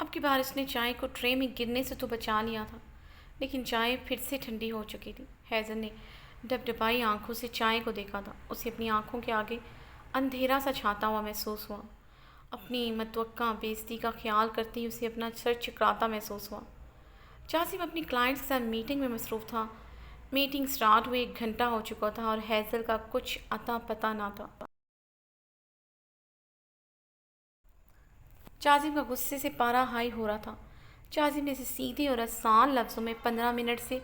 اب کی بار اس نے چائے کو ٹرے میں گرنے سے تو بچا لیا تھا، لیکن چائے پھر سے ٹھنڈی ہو چکی تھی۔ ہیزل نے ڈبڈبائی آنکھوں سے چائے کو دیکھا تھا۔ اسے اپنی آنکھوں کے آگے اندھیرا سا چھاتا ہوا محسوس ہوا۔ اپنی متوقع بےعزتی کا خیال کرتے ہی اسے اپنا سر چکراتا محسوس ہوا۔ جاسم اپنی کلائنٹس کے ساتھ میٹنگ میں مصروف تھا۔ میٹنگ سٹارٹ ہوئے 1 گھنٹہ ہو چکا تھا اور ہیزل کا کچھ اتا پتہ نہ تھا۔ جاسم کا غصے سے پارا ہائی ہو رہا تھا۔ جاسم نے اسے سیدھے اور آسان لفظوں میں 15 منٹ سے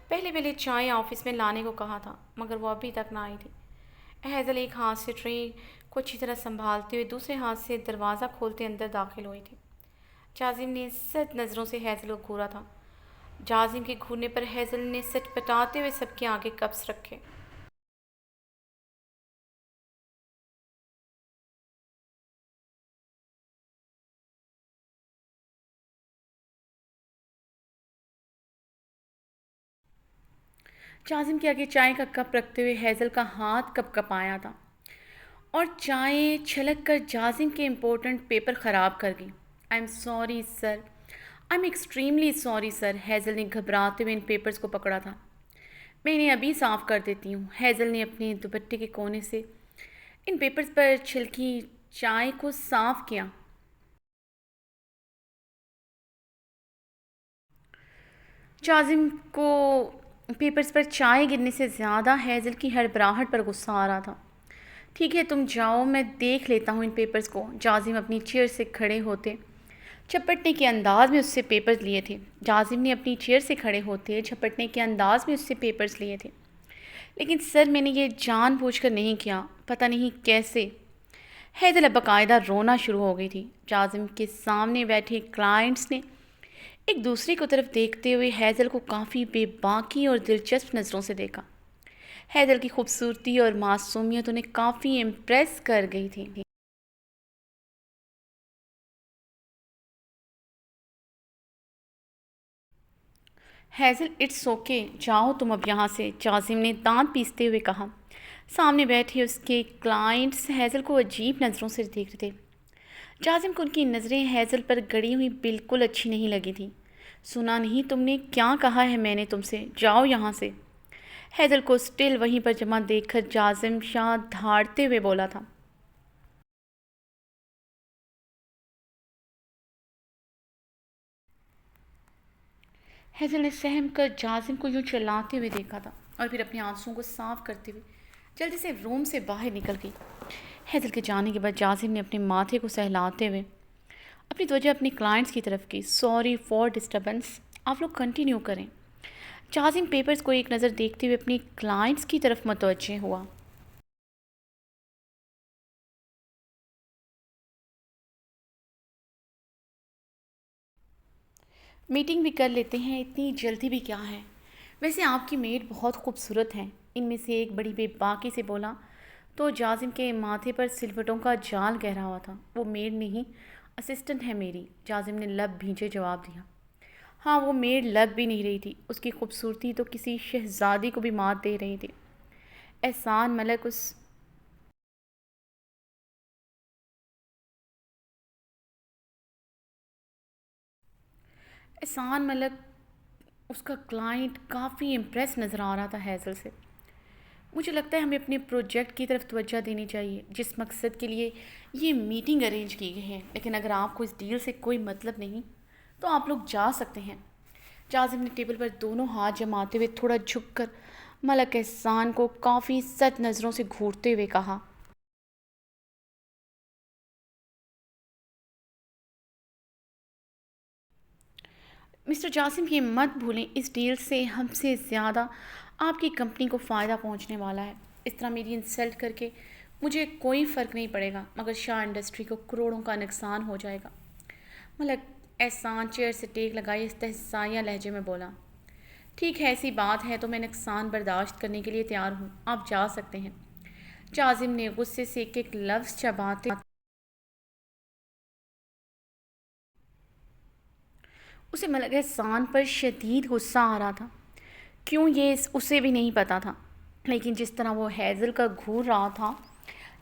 پہلے چائے آفس میں لانے کو کہا تھا، مگر وہ ابھی تک نہ آئی تھی۔ ہیزل ایک ہاتھ سے ٹرے کو اچھی طرح سنبھالتے ہوئے دوسرے ہاتھ سے دروازہ کھولتے اندر داخل ہوئی تھی۔ جاسم نے سخت نظروں سے ہیزل کو گھورا تھا۔ جاسم کے گھورنے پر ہیزل نے سٹ پٹاتے ہوئے سب کے آگے کپس رکھے۔ جاسم کے آگے چائے کا کپ رکھتے ہوئے ہیزل کا ہاتھ کپ کپایا تھا اور چائے چھلک کر جاسم کے امپورٹنٹ پیپر خراب کر گئی۔ I am sorry sir, I am extremely sorry sir. Hazel نے گھبراتے ہوئے ان پیپرز کو پکڑا تھا۔ میں انہیں ابھی صاف کر دیتی ہوں۔ ہیزل نے اپنے دوپٹے کے کونے سے ان پیپرز پر چھلکی چائے کو صاف کیا۔ جاسم کو پیپرز پر چائے گرنے سے زیادہ ہیزل کی ہڑبڑاہٹ پر غصہ آ رہا تھا۔ ٹھیک ہے تم جاؤ، میں دیکھ لیتا ہوں ان پیپرز کو۔ جاسم اپنی چیئر سے کھڑے ہوتے جھپٹنے کے انداز میں اس سے پیپرز لیے تھے۔ جاسم نے اپنی چیئر سے کھڑے ہوتے جھپٹنے کے انداز میں اس سے پیپرز لیے تھے۔ لیکن سر میں نے یہ جان بوجھ کر نہیں کیا، پتہ نہیں کیسے۔ ہیزل اب باقاعدہ رونا شروع ہو گئی تھی۔ جاسم کے سامنے بیٹھے کلائنٹس نے ایک دوسرے کو طرف دیکھتے ہوئے ہیزل کو کافی بے باکی اور دلچسپ نظروں سے دیکھا۔ ہیزل کی خوبصورتی اور معصومیت انہیں کافی امپریس کر گئی تھی۔ ہیزل اٹس اوکے، جاؤ تم اب یہاں سے، جاسم نے دانت پیستے ہوئے کہا۔ سامنے بیٹھے اس کے کلائنٹس ہیزل کو عجیب نظروں سے دیکھ رہے تھے۔ جاسم کو ان کی نظریں ہیزل پر گڑی ہوئی بالکل اچھی نہیں لگی تھیں۔ سنا نہیں تم نے کیا کہا ہے میں نے تم سے، جاؤ یہاں سے۔ ہیزل کو سٹل وہیں پر جمع دیکھ کر جاسم شاہ دھاڑتے ہوئے بولا تھا۔ ہیزل نے سہم کر جاسم کو یوں چلاتے ہوئے دیکھا تھا اور پھر اپنے آنسوؤں کو صاف کرتے ہوئے جلدی سے روم سے باہر نکل گئی۔ ہیزل کے جانے کے بعد جاسم نے اپنے ماتھے کو سہلاتے ہوئے اپنی توجہ اپنی کلائنٹس کی طرف کی۔ سوری فار ڈسٹربنس، آپ لوگ کنٹینیو کریں۔ جاسم پیپرز کو ایک نظر دیکھتے ہوئے اپنی کلائنٹس کی طرف متوجہ ہوا۔ میٹنگ بھی کر لیتے ہیں، اتنی جلدی بھی کیا ہے؟ ویسے آپ کی میڈ بہت خوبصورت ہیں، ان میں سے ایک بڑی بے باکی سے بولا تو جاسم کے ماتھے پر سلوٹوں کا جال گہرا ہوا تھا۔ وہ میڈ نہیں، اسسٹنٹ ہے میری، جاسم نے لب بھینچے جواب دیا۔ ہاں وہ میڈ لگ بھی نہیں رہی تھی، اس کی خوبصورتی تو کسی شہزادی کو بھی مات دے رہی تھی۔ احسان ملک احسان ملک اس کا کلائنٹ کافی امپریس نظر آ رہا تھا ہیزل سے۔ مجھے لگتا ہے ہمیں اپنے پروجیکٹ کی طرف توجہ دینی چاہیے جس مقصد کے لیے یہ میٹنگ ارینج کی گئی ہے، لیکن اگر آپ کو اس ڈیل سے کوئی مطلب نہیں تو آپ لوگ جا سکتے ہیں۔ جاسم نے ٹیبل پر دونوں ہاتھ جماتے ہوئے تھوڑا جھک کر ملک احسان کو کافی سخت نظروں سے گھورتے ہوئے کہا۔ مسٹر جاسم یہ مت بھولیں، اس ڈیل سے ہم سے زیادہ آپ کی کمپنی کو فائدہ پہنچنے والا ہے۔ اس طرح میری انسلٹ کر کے مجھے کوئی فرق نہیں پڑے گا، مگر شاہ انڈسٹری کو کروڑوں کا نقصان ہو جائے گا۔ ملک احسان چیئر سے ٹیک لگائے استحصائیہ لہجے میں بولا۔ ٹھیک ہے ایسی بات ہے تو میں نقصان برداشت کرنے کے لیے تیار ہوں، آپ جا سکتے ہیں۔ جاسم نے غصے سے ایک ایک لفظ چباتے اسے ملک احسان پر شدید غصہ آ رہا تھا۔ کیوں یہ اسے بھی نہیں پتا تھا، لیکن جس طرح وہ ہیزل کا گھور رہا تھا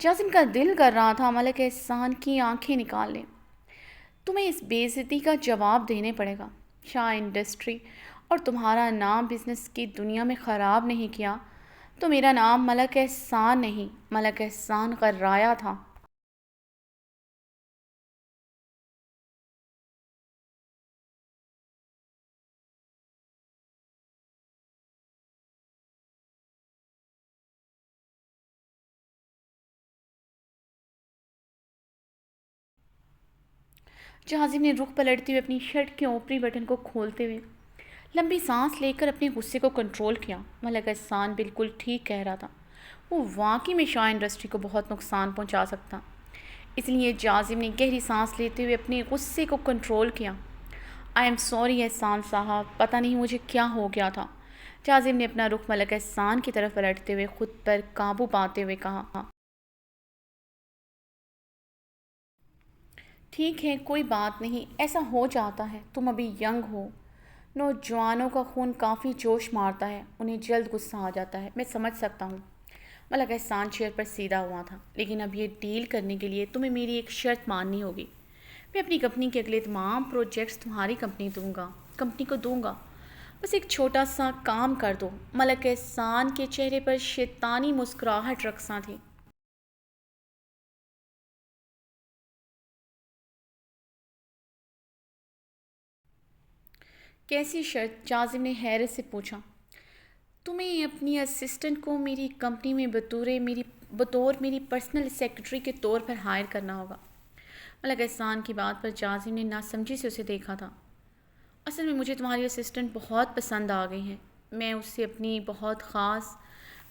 جاسم کا دل کر رہا تھا ملک احسان کی آنکھیں نکال لے۔ تمہیں اس بے عزتی کا جواب دینے پڑے گا۔ شاہ انڈسٹری اور تمہارا نام بزنس کی دنیا میں خراب نہیں کیا تو میرا نام ملک احسان نہیں، ملک احسان غرایا تھا۔ جہازم نے رخ پلٹتے ہوئے اپنی شرٹ کے اوپری بٹن کو کھولتے ہوئے لمبی سانس لے کر اپنے غصے کو کنٹرول کیا۔ ملک احسان بالکل ٹھیک کہہ رہا تھا، وہ واقعی میں شاہ انڈسٹری کو بہت نقصان پہنچا سکتا۔ اس لیے جازم نے گہری سانس لیتے ہوئے اپنے غصے کو کنٹرول کیا۔ آئی ایم سوری احسان صاحب، پتہ نہیں مجھے کیا ہو گیا تھا۔ جازم نے اپنا رخ ملک احسان کی طرف پلٹتے ہوئے خود پر قابو پاتے ہوئے کہا، ٹھیک ہے کوئی بات نہیں، ایسا ہو جاتا ہے، تم ابھی ینگ ہو۔ نوجوانوں کا خون کافی جوش مارتا ہے، انہیں جلد غصہ آ جاتا ہے، میں سمجھ سکتا ہوں۔ ملک احسان چیئر پر سیدھا ہوا تھا، لیکن اب یہ ڈیل کرنے کے لیے تمہیں میری ایک شرط ماننی ہوگی۔ میں اپنی کمپنی کے اگلے تمام پروجیکٹس تمہاری کمپنی کو دوں گا۔ بس ایک چھوٹا سا کام کر دو۔ ملک احسان کے چہرے پر شیطانی مسکراہٹ رقصاں تھی۔ کیسی شرط؟ جازم نے حیرت سے پوچھا۔ تمہیں اپنی اسسٹنٹ کو میری کمپنی میں بطور میری پرسنل سیکرٹری کے طور پر ہائر کرنا ہوگا۔ ملک احسان کی بات پر جازم نے ناسمجھی سے اسے دیکھا تھا۔ اصل میں مجھے تمہاری اسسٹنٹ بہت پسند آ گئی ہیں، میں اس سے اپنی بہت خاص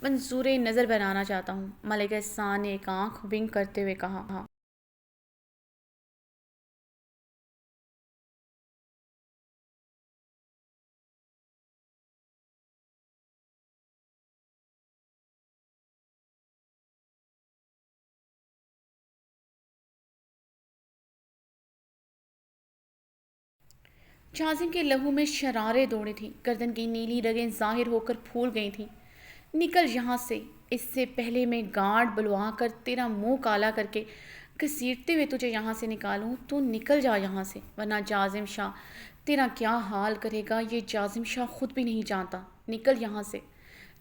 منظور نظر بنانا چاہتا ہوں۔ ملک احسان نے ایک آنکھ ونک کرتے ہوئے کہا۔ جازم کے لہو میں شراریں دوڑی تھیں، گردن کی نیلی رگیں ظاہر ہو کر پھول گئی تھیں۔ نکل یہاں سے، اس سے پہلے میں گارڈ بلوا کر تیرا منہ کالا کر کے گھسیٹتے ہوئے تجھے یہاں سے نکالوں تو نکل جا یہاں سے، ورنہ جازم شاہ تیرا کیا حال کرے گا یہ جازم شاہ خود بھی نہیں جانتا۔ نکل یہاں سے۔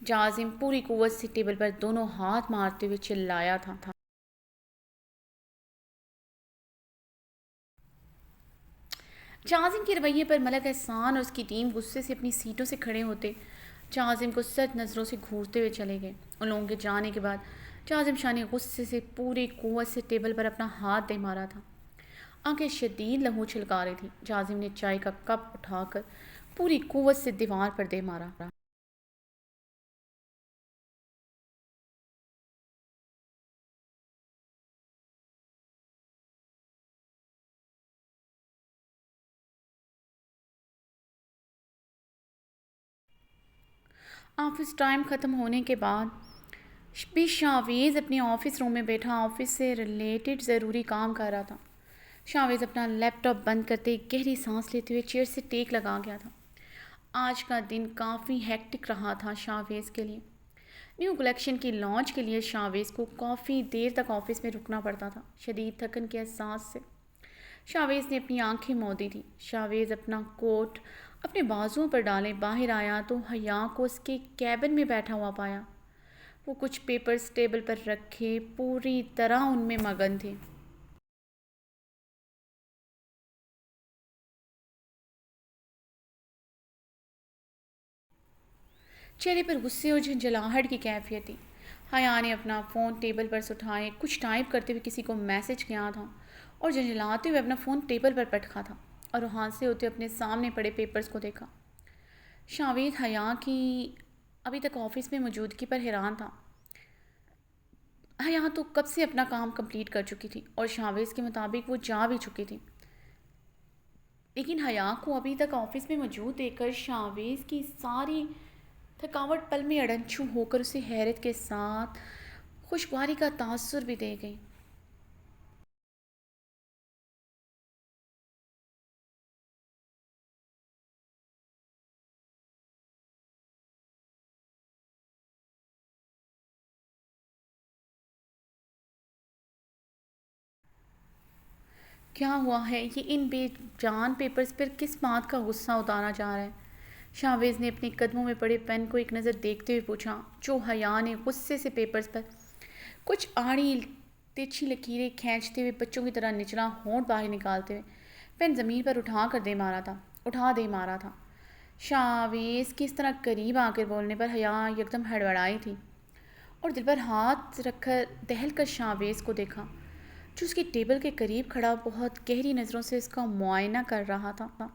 جازم پوری قوت سے ٹیبل پر دونوں ہاتھ مارتے ہوئے چلایا تھا۔ جازم کے رویے پر ملک احسان اور اس کی ٹیم غصے سے اپنی سیٹوں سے کھڑے ہوتے جازم کو سخت نظروں سے گھورتے ہوئے چلے گئے۔ ان لوگوں کے جانے کے بعد جازم شاہ نے غصے سے پوری قوت سے ٹیبل پر اپنا ہاتھ دے مارا تھا۔ آنکھیں شدید لہو چھلکا رہی تھیں۔ جازم نے چائے کا کپ اٹھا کر پوری قوت سے دیوار پر دے مارا۔ آفس ٹائم ختم ہونے کے بعد بھی شاویز اپنے آفس روم میں بیٹھا آفس سے ریلیٹڈ ضروری کام کر رہا تھا۔ شاویز اپنا لیپ ٹاپ بند کرتے گہری سانس لیتے ہوئے چیئر سے ٹیک لگا گیا تھا۔ آج کا دن کافی ہیکٹک رہا تھا شاویز کے لیے۔ نیو کلیکشن کی لانچ کے لیے شاویز کو کافی دیر تک آفس میں رکنا پڑتا تھا، شدید تھکن کے احساس سے۔ شاویز نے اپنی آنکھیں موندی تھیں۔ شاویز اپنا کوٹ اپنے بازوؤں پر ڈالے باہر آیا تو حیا کو اس کے کیبن میں بیٹھا ہوا پایا۔ وہ کچھ پیپرز ٹیبل پر رکھے پوری طرح ان میں مگن تھے۔ چہرے پر غصے اور جھنجھلاہٹ کی کیفیت تھی۔ حیا نے اپنا فون ٹیبل پر سے اٹھائے کچھ ٹائپ کرتے ہوئے کسی کو میسج کیا تھا اور جھنجھلاتے ہوئے اپنا فون ٹیبل پر پٹکا تھا اور وہ ہاتھ سے ہوتے اپنے سامنے پڑے پیپرز کو دیکھا۔ شاوید حیا کی ابھی تک آفس میں موجودگی پر حیران تھا۔ حیا تو کب سے اپنا کام کمپلیٹ کر چکی تھی اور شاویز کے مطابق وہ جا بھی چکی تھی، لیکن حیا کو ابھی تک آفس میں موجود دیکھ کر شاویز کی ساری تھکاوٹ پل میں اڑنچھو ہو کر اسے حیرت کے ساتھ خوشگواری کا تاثر بھی دے گئی۔ کیا ہوا ہے؟ یہ ان بے جان پیپرز پر کس بات کا غصہ اتارا جا رہا ہے؟ شاہویز نے اپنے قدموں میں پڑے پین کو ایک نظر دیکھتے ہوئے پوچھا، جو حیا نے غصے سے پیپرز پر کچھ آڑی تیچھی لکیریں کھینچتے ہوئے بچوں کی طرح نچلا ہونٹ باہر نکالتے ہوئے پین زمین پر اٹھا دے مارا تھا۔ شاہویز کی اس طرح قریب آ کر بولنے پر حیا یکدم ہڑبڑائی تھی اور دل پر ہاتھ رکھ کر دہل کر شاہویز کو دیکھا، جو اس کی ٹیبل کے قریب کھڑا بہت گہری نظروں سے اس کا معائنہ کر رہا تھا۔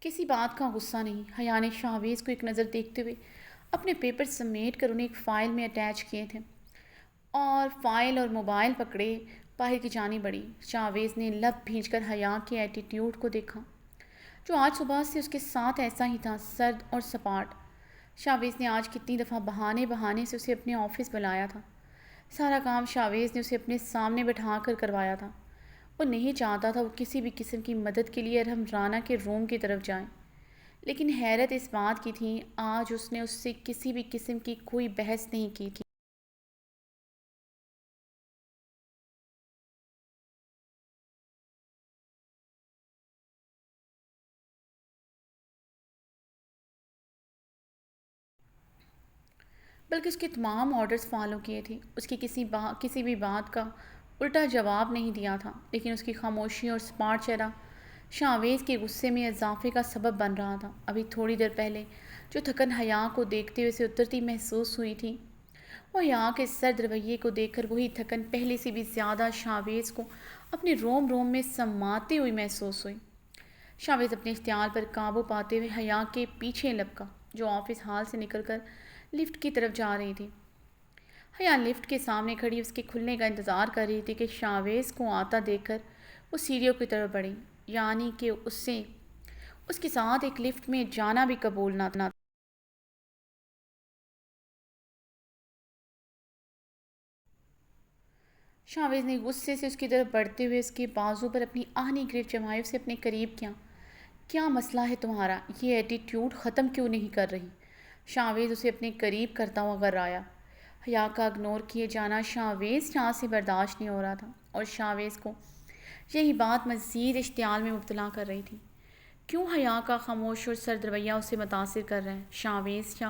کسی بات کا غصہ نہیں، حیا نے شاہویز کو ایک نظر دیکھتے ہوئے اپنے پیپر سمیٹ کر انہیں ایک فائل میں اٹیچ کیے تھے اور فائل اور موبائل پکڑے باہر کی جانب بڑھی۔ شاہویز نے لب بھینچ کر حیا کے ایٹیٹیوڈ کو دیکھا، جو آج صبح سے اس کے ساتھ ایسا ہی تھا، سرد اور سپاٹ۔ شاہویز نے آج کتنی دفعہ بہانے سے اسے اپنے آفس بلایا تھا۔ سارا کام شاہویز نے اسے اپنے سامنے بٹھا کر کروایا تھا۔ وہ نہیں چاہتا تھا وہ کسی بھی قسم کی مدد کے لیے ارحم رانا کے روم کی طرف جائیں، لیکن حیرت اس بات کی تھی آج اس نے اس سے کسی بھی قسم کی کوئی بحث نہیں کی تھی۔ بلکہ اس کے تمام آرڈرز فالو کیے تھے، اس کی کسی بھی بات کا الٹا جواب نہیں دیا تھا، لیکن اس کی خاموشی اور سپاٹ چہرہ شاہویز کے غصے میں اضافے کا سبب بن رہا تھا۔ ابھی تھوڑی دیر پہلے جو تھکن حیا کو دیکھتے ہوئے اسے اترتی محسوس ہوئی تھی، وہ حیا کے سرد رویے کو دیکھ کر وہی تھکن پہلے سے بھی زیادہ شاہویز کو اپنے روم میں سماتی ہوئی محسوس ہوئی۔ شاہویز اپنے اختیار پر قابو پاتے ہوئے حیا کے پیچھے لپکا، جو آفس ہال سے نکل کر لفٹ کی طرف جا رہی تھی۔ حیا لفٹ کے سامنے کھڑی اس کے کھلنے کا انتظار کر رہی تھی کہ شاہویز کو آتا دیکھ کر وہ سیڑھیوں کی طرف بڑھی، یعنی کہ اسے اس کے ساتھ ایک لفٹ میں جانا بھی قبول نہ تھا۔ شاہویز نے غصے سے اس کی طرف بڑھتے ہوئے اس کے بازو پر اپنی آہنی گرفت جمائے اسے اپنے قریب کیا۔ کیا مسئلہ ہے تمہارا؟ یہ ایٹیٹیوڈ ختم کیوں نہیں کر رہی؟ شاہویز اسے اپنے قریب کرتا ہوا غرایا۔ حیا کا اگنور کیے جانا شاہویز یہاں سے برداشت نہیں ہو رہا تھا، اور شاہویز کو یہی بات مزید اشتعال میں مبتلا کر رہی تھی۔ کیوں حیا کا خاموش اور سرد رویہ اسے متاثر کر رہا ہے؟ شاہویز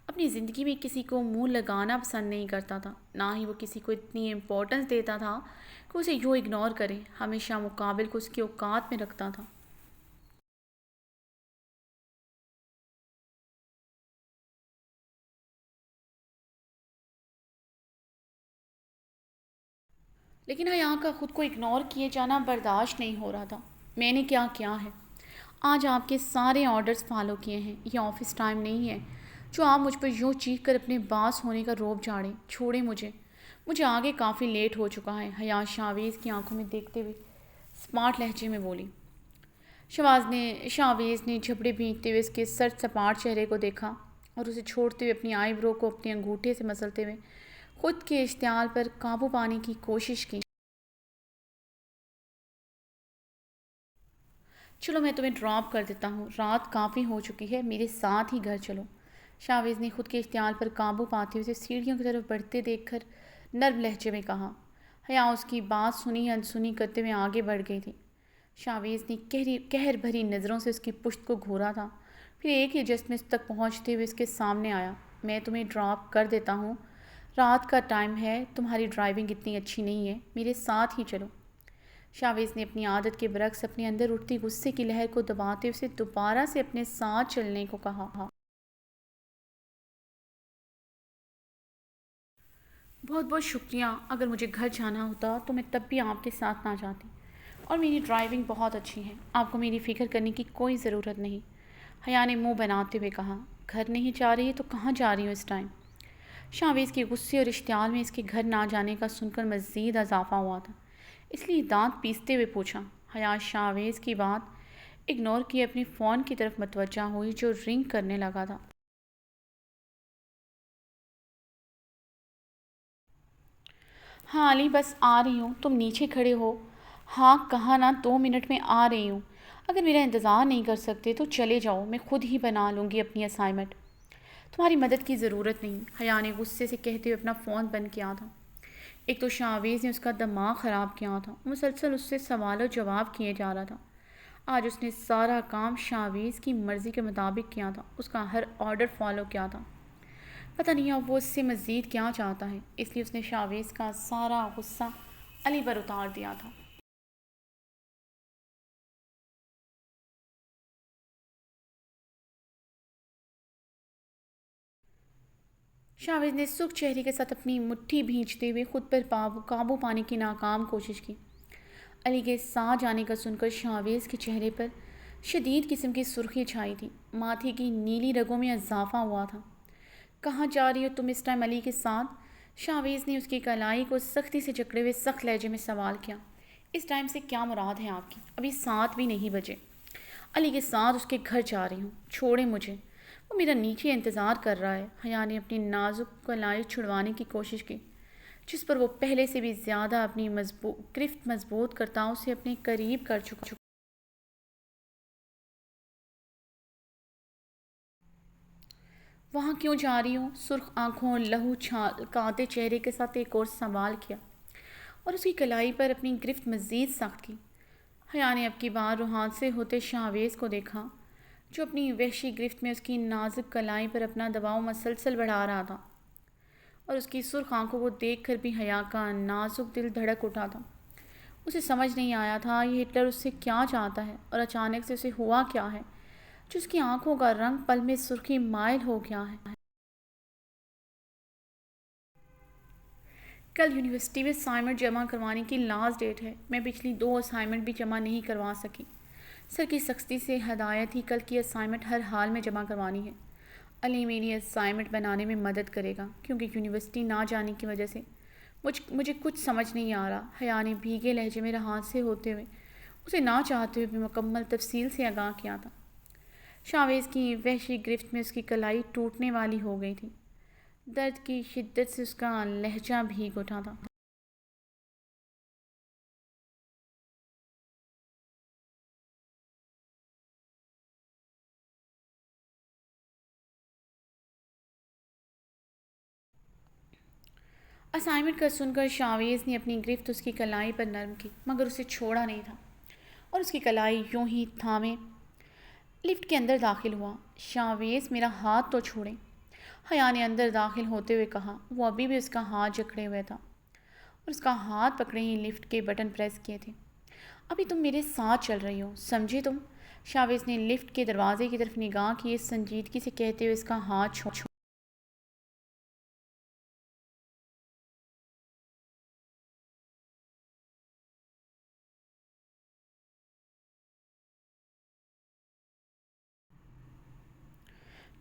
اپنی زندگی میں کسی کو منہ لگانا پسند نہیں کرتا تھا، نہ ہی وہ کسی کو اتنی امپورٹنس دیتا تھا کہ اسے یوں اگنور کرے، ہمیشہ مقابل کو اس کی اوقات میں رکھتا تھا۔ لیکن حیا کا خود کو اگنور کیے جانا برداشت نہیں ہو رہا تھا۔ میں نے کیا کیا ہے؟ آج آپ کے سارے آرڈرز فالو کیے ہیں، یہ آفس ٹائم نہیں ہے جو آپ مجھ پر یوں چیخ کر اپنے باس ہونے کا روب جھاڑیں۔ چھوڑیں مجھے آگے کافی لیٹ ہو چکا ہے، حیا شاہویز کی آنکھوں میں دیکھتے ہوئے سمارٹ لہجے میں بولی۔ شاہویز نے جھپڑے بھینچتے ہوئے اس کے سرد سپاٹ چہرے کو دیکھا اور اسے چھوڑتے ہوئے اپنی آئی برو کو اپنے انگوٹھے سے مسلتے ہوئے خود کے اشتعال پر قابو پانے کی کوشش کی۔ چلو میں تمہیں ڈراپ کر دیتا ہوں، رات کافی ہو چکی ہے، میرے ساتھ ہی گھر چلو۔ شاہویز نے خود کے اشتعال پر قابو پاتے ہوئے اسے سیڑھیوں کی طرف بڑھتے دیکھ کر نرم لہجے میں کہا۔ حیا اس کی بات سنی انسنی کرتے ہوئے آگے بڑھ گئی تھی۔ شاہویز نے قہر بھری نظروں سے اس کی پشت کو گھورا تھا، پھر ایک ہی جست میں اس تک پہنچتے ہوئے اس کے سامنے آیا۔ میں تمہیں ڈراپ کر دیتا ہوں، رات کا ٹائم ہے، تمہاری ڈرائیونگ اتنی اچھی نہیں ہے، میرے ساتھ ہی چلو۔ شاہویز نے اپنی عادت کے برعکس اپنے اندر اٹھتی غصے کی لہر کو دباتے اسے دوبارہ سے اپنے ساتھ چلنے کو کہا۔ بہت بہت شکریہ، اگر مجھے گھر جانا ہوتا تو میں تب بھی آپ کے ساتھ نہ جاتی، اور میری ڈرائیونگ بہت اچھی ہے، آپ کو میری فکر کرنے کی کوئی ضرورت نہیں۔ حیا نے منہ بناتے ہوئے کہا۔ گھر نہیں جا رہی تو کہاں جا رہی ہوں اس ٹائم؟ شاہویز کے غصے اور اشتعال میں اس کے گھر نہ جانے کا سن کر مزید اضافہ ہوا تھا، اس لیے دانت پیستے ہوئے پوچھا۔ حیا شاہویز کی بات اگنور کیے اپنے فون کی طرف متوجہ ہوئی، جو رنگ کرنے لگا تھا۔ ہاں علی، بس آ رہی ہوں، تم نیچے کھڑے ہو؟ ہاں کہا نا، 2 منٹ میں آ رہی ہوں۔ اگر میرا انتظار نہیں کر سکتے تو چلے جاؤ، میں خود ہی بنا لوں گی اپنی اسائنمنٹ۔ تمہاری مدد کی ضرورت نہیں، حیا نے غصے سے کہتے ہوئے اپنا فون بند کیا تھا۔ ایک تو شاویز نے اس کا دماغ خراب کیا تھا، مسلسل اس سے سوال و جواب کیے جا رہا تھا۔ آج اس نے سارا کام شاویز کی مرضی کے مطابق کیا تھا، اس کا ہر آرڈر فالو کیا تھا۔ پتہ نہیں اب وہ اس سے مزید کیا چاہتا ہے، اس لیے اس نے شاویز کا سارا غصہ علی پر اتار دیا تھا۔ شاویز نے سرخ چہرے کے ساتھ اپنی مٹھی بھینچتے ہوئے خود پر قابو پانے کی ناکام کوشش کی۔ علی کے ساتھ جانے کا سن کر شاویز کے چہرے پر شدید قسم کی سرخی چھائی تھی، ماتھے کی نیلی رگوں میں اضافہ ہوا تھا۔ کہاں جا رہی ہو تم اس ٹائم علی کے ساتھ؟ شاویز نے اس کی کلائی کو سختی سے جکڑے ہوئے سخت لہجے میں سوال کیا۔ اس ٹائم سے کیا مراد ہے آپ کی؟ ابھی 7 بھی نہیں بجے۔ علی کے ساتھ اس کے گھر جا رہی ہوں، چھوڑیں مجھے، وہ میرا نیچے انتظار کر رہا ہے۔ حیا نے اپنی نازک کلائی چھڑوانے کی کوشش کی، جس پر وہ پہلے سے بھی زیادہ اپنی گرفت مضبوط کرتا اسے اپنے قریب کر چکا۔ وہاں کیوں جا رہی ہوں؟ سرخ آنکھوں، لہو چھلکاتے چہرے کے ساتھ ایک اور سوال کیا اور اس کی کلائی پر اپنی گرفت مزید سخت کی۔ حیا نے اب کی بار روحان سے ہوتے شاویز کو دیکھا، جو اپنی وحشی گرفت میں اس کی نازک کلائی پر اپنا دباؤ مسلسل بڑھا رہا تھا، اور اس کی سرخ آنکھوں کو دیکھ کر بھی حیا کا نازک دل دھڑک اٹھا تھا۔ اسے سمجھ نہیں آیا تھا یہ ہٹلر اس سے کیا چاہتا ہے، اور اچانک سے اسے ہوا کیا ہے جو اس کی آنکھوں کا رنگ پل میں سرخی مائل ہو گیا ہے۔ کل یونیورسٹی میں اسائنمنٹ جمع کروانے کی لاسٹ ڈیٹ ہے، میں پچھلی 2 اسائنمنٹ بھی جمع نہیں کروا سکی۔ سر کی سختی سے ہدایت تھی کل کی اسائنمنٹ ہر حال میں جمع کروانی ہے۔ علی میری اسائنمنٹ بنانے میں مدد کرے گا، کیونکہ یونیورسٹی نہ جانے کی وجہ سے مجھے کچھ سمجھ نہیں آ رہا۔ حیا نے بھیگے لہجے میں راحت سے ہوتے ہوئے اسے نہ چاہتے ہوئے بھی مکمل تفصیل سے آگاہ کیا تھا۔ شاویز کی وحشی گرفت میں اس کی کلائی ٹوٹنے والی ہو گئی تھی، درد کی شدت سے اس کا لہجہ بھیگ اٹھا تھا۔ اسائنمنٹ کا سن کر شاویز نے اپنی گرفت اس کی کلائی پر نرم کی، مگر اسے چھوڑا نہیں تھا، اور اس کی کلائی یوں ہی تھامے لفٹ کے اندر داخل ہوا۔ شاویز میرا ہاتھ تو چھوڑیں، حیا نے اندر داخل ہوتے ہوئے کہا۔ وہ ابھی بھی اس کا ہاتھ جکڑے ہوئے تھا اور اس کا ہاتھ پکڑے ہی لفٹ کے بٹن پریس کیے تھے۔ ابھی تم میرے ساتھ چل رہی ہو، سمجھے تم؟ شاویز نے لفٹ کے دروازے کی طرف نگاہ کی، سنجیدگی سے کہتے ہوئے اس کا ہاتھ چھوڑا۔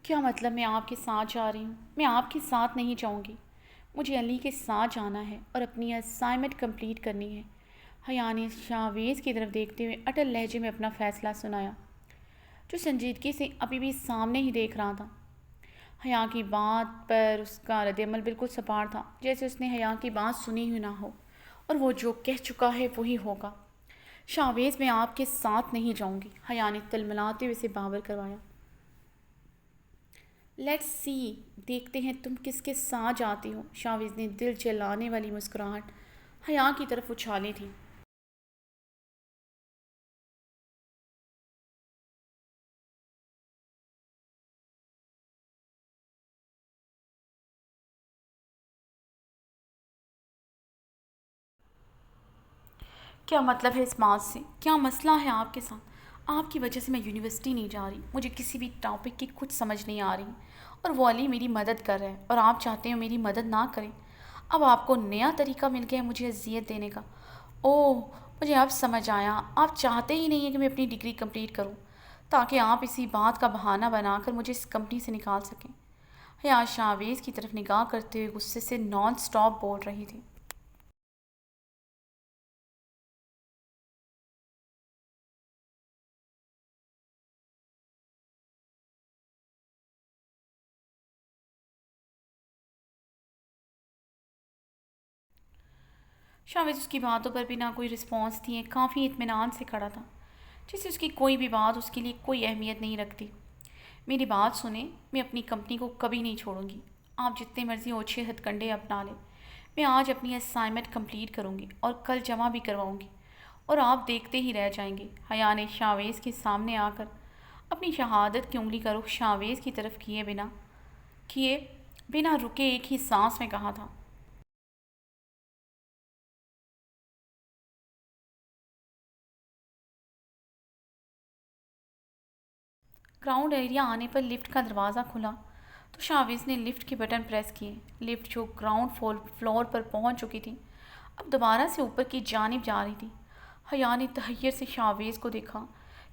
کیا مطلب میں آپ کے ساتھ جا رہی ہوں؟ میں آپ کے ساتھ نہیں جاؤں گی، مجھے علی کے ساتھ جانا ہے اور اپنی اسائنمنٹ کمپلیٹ کرنی ہے۔ حیا نے شاویز کی طرف دیکھتے ہوئے اٹل لہجے میں اپنا فیصلہ سنایا، جو سنجیدگی سے ابھی بھی سامنے ہی دیکھ رہا تھا۔ حیا کی بات پر اس کا رد عمل بالکل سپاٹ تھا، جیسے اس نے حیا کی بات سنی ہی نہ ہو اور وہ جو کہہ چکا ہے وہی ہوگا۔ شاویز میں آپ کے ساتھ نہیں جاؤں گی، حیا نے تلملاتے ہوئے اسے باور کروایا۔ لیٹس سی، دیکھتے ہیں تم کس کے ساتھ جاتی ہو۔ شاویز نے دل جلانے والی مسکراہٹ حیا کی طرف اچھالی تھی۔ کیا مطلب ہے اس بات سے؟ کیا مسئلہ ہے آپ کے ساتھ؟ آپ کی وجہ سے میں یونیورسٹی نہیں جا رہی، مجھے کسی بھی ٹاپک کی کچھ سمجھ نہیں آ رہی، اور وہ علی میری مدد کر رہا ہے اور آپ چاہتے ہیں میری مدد نہ کریں۔ اب آپ کو نیا طریقہ مل گیا ہے مجھے اذیت دینے کا۔ اوہ، مجھے اب سمجھ آیا، آپ چاہتے ہی نہیں ہیں کہ میں اپنی ڈگری کمپلیٹ کروں، تاکہ آپ اسی بات کا بہانہ بنا کر مجھے اس کمپنی سے نکال سکیں۔ حیا شاویز کی طرف نگاہ کرتے ہوئے غصے سے نان سٹاپ بول رہی تھی۔ شاویز اس کی باتوں پر بھی نہ کوئی رسپانس دیے کافی اطمینان سے کھڑا تھا۔ جیسے اس کی کوئی بھی بات اس کے لیے کوئی اہمیت نہیں رکھتی۔ میری بات سنیں، میں اپنی کمپنی کو کبھی نہیں چھوڑوں گی۔ آپ جتنے مرضی اوچھے ہتھ کنڈے اپنا لیں، میں آج اپنی اسائنمنٹ کمپلیٹ کروں گی اور کل جمع بھی کرواؤں گی، اور آپ دیکھتے ہی رہ جائیں گے۔ حیا نے شاویز کے سامنے آ کر اپنی شہادت کی انگلی کا رخ شاویز کی طرف کیے بنا رکے ایک ہی سانس میں کہا تھا۔ گراؤنڈ ایریا آنے پر لفٹ کا دروازہ کھلا تو شاویز نے لفٹ کے بٹن پریس کیے۔ لفٹ جو گراؤنڈ فلور پر پہنچ چکی تھی اب دوبارہ سے اوپر کی جانب جا رہی تھی۔ حیا نے تحیر سے شاویز کو دیکھا۔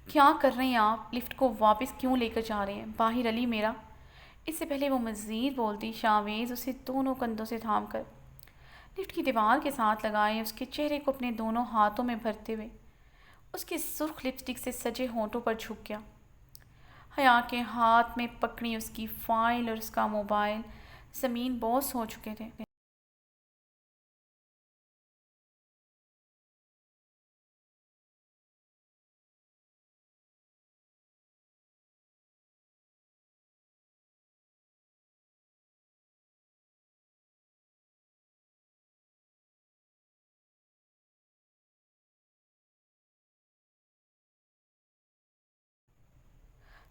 کیا کر رہے ہیں آپ؟ لفٹ کو واپس کیوں لے کر جا رہے ہیں؟ باہر علی میرا۔ اس سے پہلے وہ مزید بولتی، شاویز اسے دونوں کندھوں سے تھام کر لفٹ کی دیوار کے ساتھ لگائے اس کے چہرے کو اپنے دونوں ہاتھوں میں بھرتے ہوئے اس کے سرخ لپسٹک سے سجے ہونٹوں پر جھک گیا۔ حیا کے ہاتھ میں پکڑی اس کی فائل اور اس کا موبائل زمین بوس ہو چکے تھے۔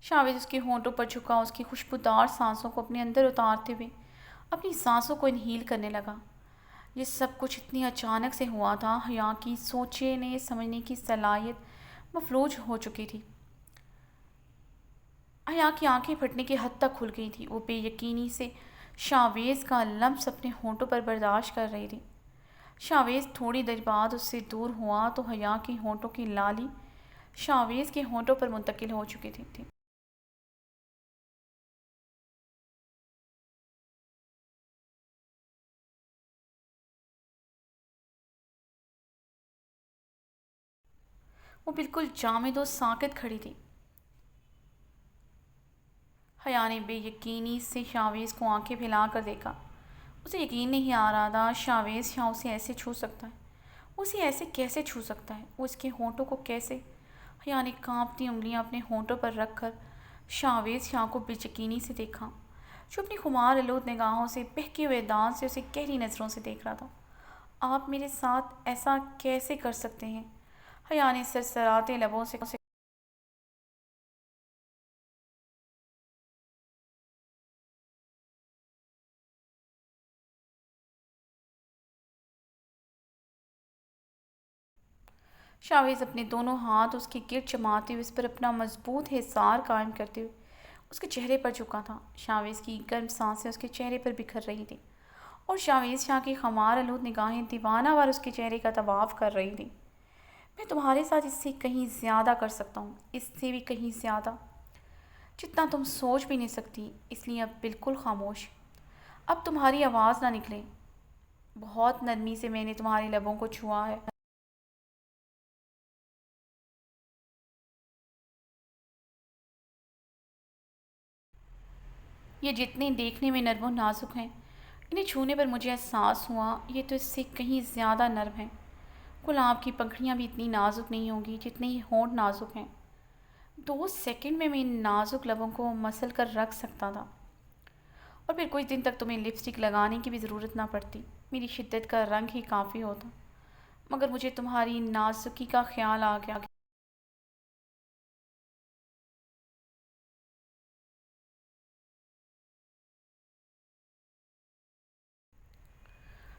شاویز اس کے ہونٹوں پر جھکا، اس کی خوشبودار سانسوں کو اپنے اندر اتارتے ہوئے اپنی سانسوں کو انہیل کرنے لگا۔ یہ سب کچھ اتنی اچانک سے ہوا تھا، حیا کی سوچنے سمجھنے کی صلاحیت مفلوج ہو چکی تھی۔ حیا کی آنکھیں پھٹنے کی حد تک کھل گئی تھیں۔ وہ بے یقینی سے شاویز کا لمس اپنے ہونٹوں پر برداشت کر رہی تھی۔ شاویز تھوڑی دیر بعد اس سے دور ہوا تو حیا کی ہونٹوں کی لالی شاویز کے ہونٹوں پر منتقل ہو چکی تھی۔ وہ بالکل جامد و ساکت کھڑی تھی۔ حیا نے بے یقینی سے شاویز کو آنکھیں پھیلا کر دیکھا۔ اسے یقین نہیں آ رہا تھا شاویز شاہ اسے ایسے چھو سکتا ہے۔ وہ اسے ایسے کیسے چھو سکتا ہے؟ وہ اس کے ہونٹوں کو کیسے؟ حیا نے کانپتی انگلیاں اپنے ہونٹوں پر رکھ کر شاویز شاہ کو بے یقینی سے دیکھا، جو اپنی خمار آلود نگاہوں سے بہکے ہوئے دانت سے اسے گہری نظروں سے دیکھ رہا تھا۔ آپ میرے ساتھ ایسا کیسے کر سکتے ہیں؟ حیا نے سرسراتے لبوں سے شاویز اپنے دونوں ہاتھ اس کے گرد جماتے ہوئے اس پر اپنا مضبوط حصار قائم کرتے ہوئے اس کے چہرے پر جھکا تھا۔ شاویز کی گرم سانسیں اس کے چہرے پر بکھر رہی تھیں اور شاویز شاہ کی خمار آلود نگاہیں دیوانہ وار اس کے چہرے کا طواف کر رہی تھیں۔ میں تمہارے ساتھ اس سے کہیں زیادہ کر سکتا ہوں، اس سے بھی کہیں زیادہ، جتنا تم سوچ بھی نہیں سکتی، اس لیے اب بالکل خاموش۔ اب تمہاری آواز نہ نکلے۔ بہت نرمی سے میں نے تمہارے لبوں کو چھوا ہے۔ یہ جتنے دیکھنے میں نرم و نازک ہیں، انہیں چھونے پر مجھے احساس ہوا یہ تو اس سے کہیں زیادہ نرم ہیں۔ گلاب کی پنکھڑیاں بھی اتنی نازک نہیں ہوں گی جتنے یہ ہونٹ نازک ہیں۔ 2 سیکنڈ میں ان نازک لبوں کو مسل کر رکھ سکتا تھا، اور پھر کچھ دن تک تمہیں لپسٹک لگانے کی بھی ضرورت نہ پڑتی، میری شدت کا رنگ ہی کافی ہوتا۔ مگر مجھے تمہاری نازکی کا خیال آ گیا۔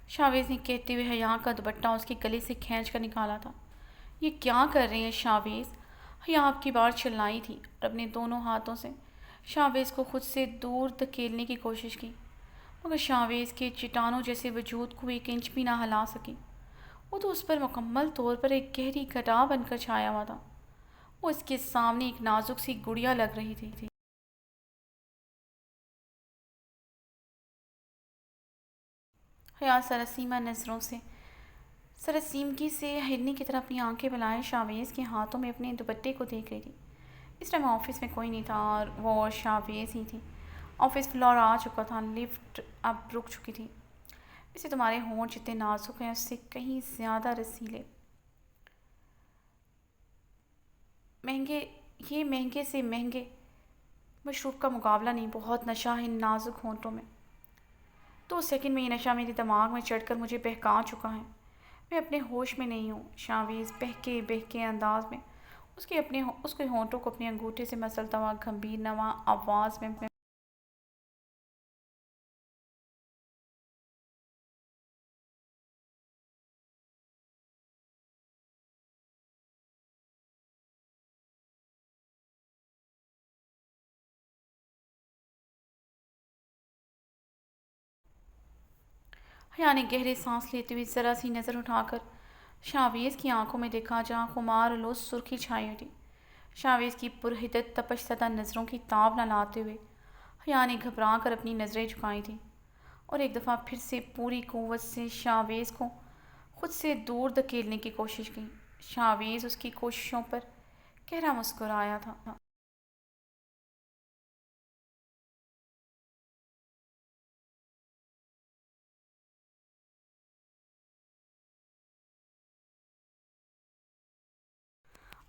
شاویز نے کہتے ہوئے حیا کا دوپٹہ اس کے گلے سے کھینچ کر نکالا تھا۔ یہ کیا کر رہے ہیں شاویز؟ حیا اب کی بار چلائی تھی اور اپنے دونوں ہاتھوں سے شاویز کو خود سے دور دھکیلنے کی کوشش کی، مگر شاویز کے چٹانوں جیسے وجود کو 1 انچ بھی نہ ہلا سکی۔ وہ تو اس پر مکمل طور پر ایک گہری گھٹا بن کر چھایا ہوا تھا۔ وہ اس کے سامنے ایک نازک سی گڑیا لگ رہی تھی۔ حیا سرسیمگی سے ہرنی کی طرح اپنی آنکھیں بلائے شاویز کے ہاتھوں میں اپنے دوپٹے کو دیکھ رہی تھی۔ اس ٹائم آفس میں کوئی نہیں تھا اور وہ اور شاویز ہی تھی۔ آفس فلور آ چکا تھا، لفٹ اب رک چکی تھی۔ اسے تمہارے ہونٹ جتنے نازک ہیں اس سے کہیں زیادہ رسیلے۔ مہنگے یہ مہنگے سے مہنگے مشروب کا مقابلہ نہیں، بہت نشہ ہے ان نازک ہونٹوں میں۔ 2 سیکنڈ میں یہ نشہ میرے دماغ میں چڑھ کر مجھے بہکا چکا ہے۔ میں اپنے ہوش میں نہیں ہوں۔ شاویز بہکے بہکے انداز میں اس کے ہونٹوں کو اپنے انگوٹھے سے مسلتا ہوا گھمبیر نواں آواز میں حیا نے گہرے سانس لیتے ہوئے ذرا سی نظر اٹھا کر شاویز کی آنکھوں میں دیکھا، جہاں خمار و سرخی چھائی ہوئی تھی۔ شاویز کی پرہدت تپش زدہ نظروں کی تاب نہ لاتے ہوئے حیا نے گھبرا کر اپنی نظریں جھکائی تھیں اور ایک دفعہ پھر سے پوری قوت سے شاویز کو خود سے دور دھکیلنے کی کوشش کی۔ شاویز اس کی کوششوں پر گہرا مسکرایا تھا۔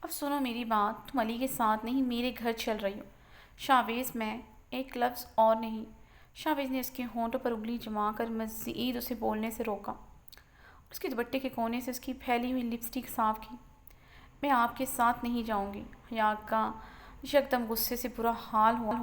اب سنو میری بات، تم علی کے ساتھ نہیں میرے گھر چل رہی ہو۔ شاویز میں ایک لفظ اور نہیں۔ شاویز نے اس کے ہونٹوں پر انگلی جما کر مزید اسے بولنے سے روکا۔ اس کے دوپٹے کے کونے سے اس کی پھیلی ہوئی لپسٹک صاف کی۔ میں آپ کے ساتھ نہیں جاؤں گی۔ حیا کا یکدم غصے سے برا حال ہوا۔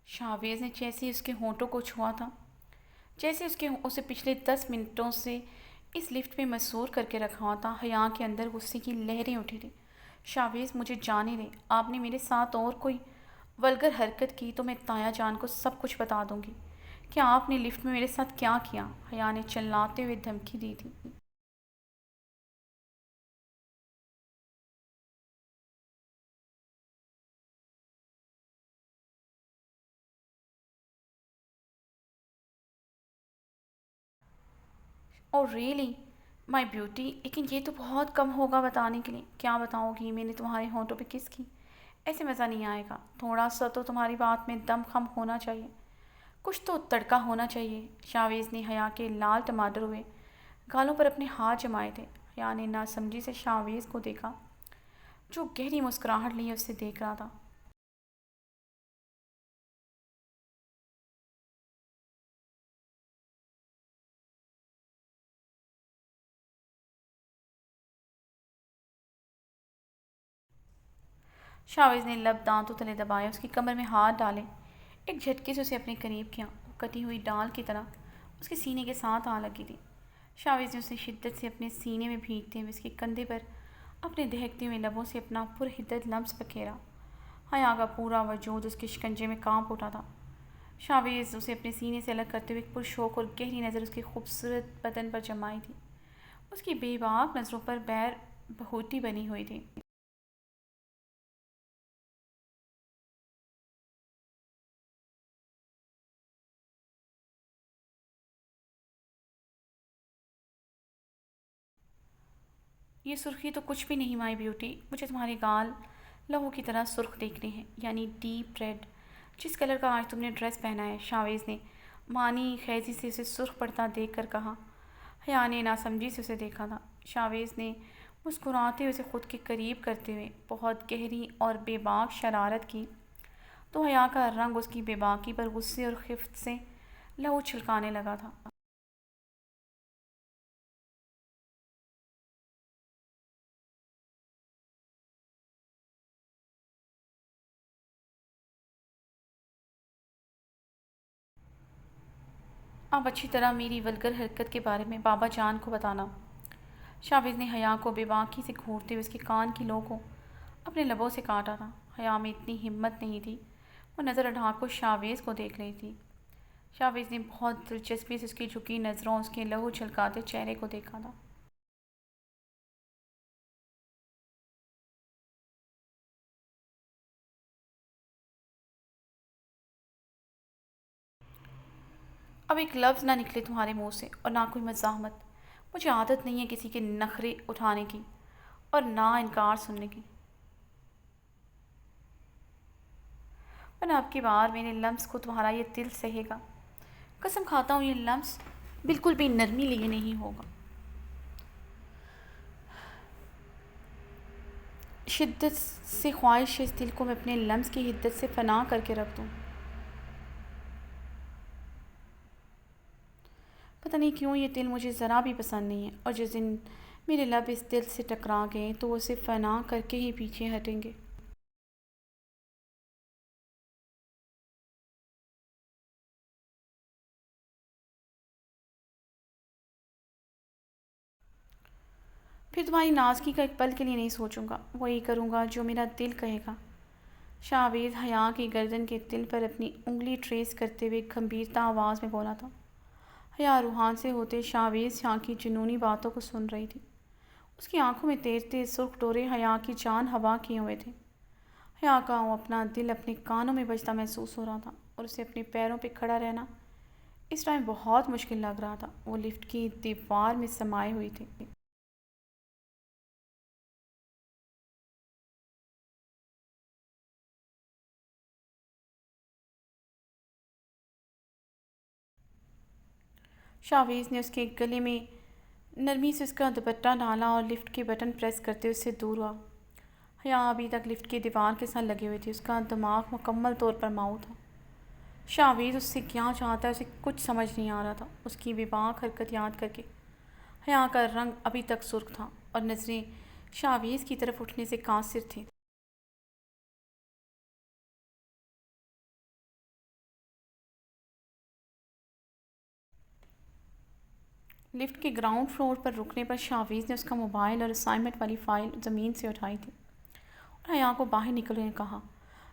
شاویز نے جیسے اس کے ہونٹوں کو چھوا تھا، جیسے اسے پچھلے 10 منٹوں سے اس لفٹ میں مسور کر کے رکھا ہوا تھا، حیا کے اندر غصے کی لہریں اٹھی تھیں۔ شاویز مجھے جانے دیں، آپ نے میرے ساتھ اور کوئی ولگر حرکت کی تو میں تایا جان کو سب کچھ بتا دوں گی۔ کیا آپ نے لفٹ میں میرے ساتھ کیا کیا؟ حیا نے چلاتے ہوئے دھمکی دی تھی۔ اور ریئلی مائی بیوٹی، لیکن یہ تو بہت کم ہوگا بتانے کے لیے۔ کیا بتاؤ گی میں نے تمہارے ہونٹوں پہ کس کی؟ ایسے مزہ نہیں آئے گا، تھوڑا سا تو تمہاری بات میں دم خم ہونا چاہیے، کچھ تو تڑکا ہونا چاہیے۔ شاویز نے حیا کے لال ٹماٹر ہوئے گالوں پر اپنے ہاتھ جمائے تھے۔ حیا نے ناسمجھی سے شاویز کو دیکھا، جو گہری مسکراہٹ لیے اسے دیکھ رہا تھا۔ شاویز نے لب دانتوں تلے دبائے، اس کی کمر میں ہاتھ ڈالے، ایک جھٹکے سے اسے اپنے قریب کیا۔ وہ کٹی ہوئی ڈال کی طرح اس کے سینے کے ساتھ آ لگی تھی۔ شاویز نے اسے شدت سے اپنے سینے میں بھیجتے ہوئے اس کے کندھے پر اپنے دہکتے ہوئے لبوں سے اپنا پرحدت لمس بکھیرا۔ حیا کا پورا وجود اس کے شکنجے میں کانپ اٹھا تھا۔ شاویز اسے اپنے سینے سے الگ کرتے ہوئے ایک پرشوق اور گہری نظر اس کے خوبصورت بدن پر جمائی تھی۔ اس کی بے باک نظروں پر بیر بہوٹی بنی ہوئی تھی۔ یہ سرخی تو کچھ بھی نہیں مائی بیوٹی، مجھے تمہارے گال لہو کی طرح سرخ دیکھنے ہیں، یعنی ڈیپ ریڈ، جس کلر کا آج تم نے ڈریس پہنا ہے۔ شاویز نے معنی خیزی سے اسے سرخ پڑتا دیکھ کر کہا۔ حیا نے ناسمجھی سے اسے دیکھا تھا۔ شاویز نے مسکراتے ہوئے اسے خود کے قریب کرتے ہوئے بہت گہری اور بے باک شرارت کی، تو حیا کا رنگ اس کی بے باکی پر غصے اور خفت سے لہو چھلکانے لگا تھا۔ اب اچھی طرح میری ولگر حرکت کے بارے میں بابا جان کو بتانا۔ شاویز نے حیا کو بے باکی سے گھورتے ہوئے اس کے کان کی لو کو اپنے لبوں سے کاٹا تھا۔ حیا میں اتنی ہمت نہیں تھی، وہ نظر اٹھا کر شاویز کو دیکھ رہی تھی۔ شاویز نے بہت دلچسپی سے اس کی جھکی نظروں اس کے لہو چھلکاتے چہرے کو دیکھا تھا۔ اب ایک لفظ نہ نکلے تمہارے منہ سے، اور نہ کوئی مزاحمت۔ مجھے عادت نہیں ہے کسی کے نخرے اٹھانے کی اور نہ انکار سننے کی، ورنہ اب کی بار میرے لمس کو تمہارا یہ دل سہے گا۔ قسم کھاتا ہوں یہ لمس بالکل بھی نرمی لیے نہیں ہوگا، شدت سے خواہش ہے اس دل کو میں اپنے لمس کی حدت سے فنا کر کے رکھ دوں۔ پتہ نہیں کیوں یہ دل مجھے ذرا بھی پسند نہیں ہے، اور جس دن میرے لب اس دل سے ٹکرا گئے تو وہ اسے فنا کر کے ہی پیچھے ہٹیں گے۔ پھر تمہاری نازکی کا ایک پل کے لیے نہیں سوچوں گا، وہی کروں گا جو میرا دل کہے گا۔ شاویز حیا کی گردن کے تل پر اپنی انگلی ٹریس کرتے ہوئے گھمبیرتا آواز میں بولا تھا۔ حیا روحان سے ہوتے شاویز حیا کی جنونی باتوں کو سن رہی تھی۔ اس کی آنکھوں میں تیز تیز سرخ ڈورے حیا کی جان ہوا کیے ہوئے تھے۔ حیا کا اپنا دل اپنے کانوں میں بجتا محسوس ہو رہا تھا، اور اسے اپنے پیروں پہ کھڑا رہنا اس ٹائم بہت مشکل لگ رہا تھا۔ وہ لفٹ کی دیوار میں سمائے ہوئی تھی۔ شاویز نے اس کے گلے میں نرمی سے اس کا دوپٹہ ڈالا اور لفٹ کے بٹن پریس کرتے اس سے دور ہوا۔ حیا ابھی تک لفٹ کی دیوار کے ساتھ لگے ہوئے تھی، اس کا دماغ مکمل طور پر ماؤ تھا۔ شاویز اس سے کیا چاہتا ہے اسے کچھ سمجھ نہیں آ رہا تھا۔ اس کی بے باک حرکت یاد کر کے حیا کا رنگ ابھی تک سرخ تھا اور نظریں شاویز کی طرف اٹھنے سے قاصر تھیں۔ لفٹ کے گراؤنڈ فلور پر رکنے پر شاویز نے اس کا موبائل اور اسائنمنٹ والی فائل زمین سے اٹھائی تھی اور حیا کو باہر نکلنے کہا،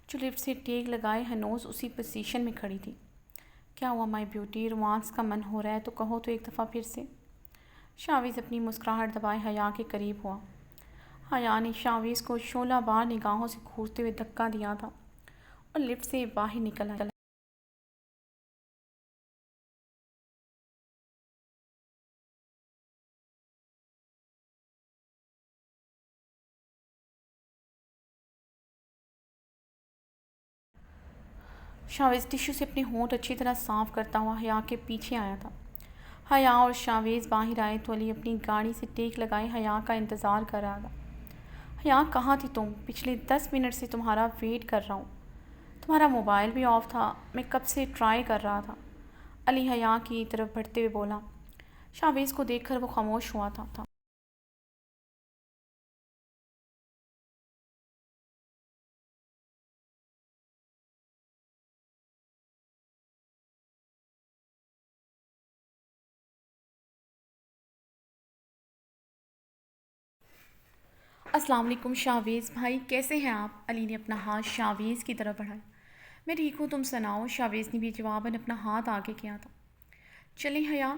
جو لفٹ سے ٹیک لگائے ہنوز اسی پوزیشن میں کھڑی تھی۔ کیا ہوا مائی بیوٹی، رومانس کا من ہو رہا ہے تو کہو تو ایک دفعہ پھر سے۔ شاویز اپنی مسکراہٹ دبائے حیا کے قریب ہوا۔ حیا نے شاویز کو شعلہ بار نگاہوں سے گھورتے ہوئے دھکا دیا تھا اور لفٹ سے باہر نکل آئی۔ شاویز ٹشو سے اپنے ہونٹ اچھی طرح صاف کرتا ہوا حیا کے پیچھے آیا تھا۔ حیا اور شاویز باہر آئے تو علی اپنی گاڑی سے ٹیک لگائے حیا کا انتظار کر رہا تھا۔ حیا کہاں تھی تم؟ پچھلے 10 منٹ سے تمہارا ویٹ کر رہا ہوں۔ تمہارا موبائل بھی آف تھا، میں کب سے ٹرائی کر رہا تھا۔ علی حیا کی طرف بڑھتے ہوئے بولا۔ شاویز کو دیکھ کر وہ خاموش ہوا تھا۔ السلام علیکم شاویز بھائی، کیسے ہیں آپ؟ علی نے اپنا ہاتھ شاویز کی طرف بڑھایا۔ میں ٹھیک ہوں، تم سناؤ؟ شاویز نے بھی جواباً اپنا ہاتھ آگے کیا تھا۔ چلیں حیا؟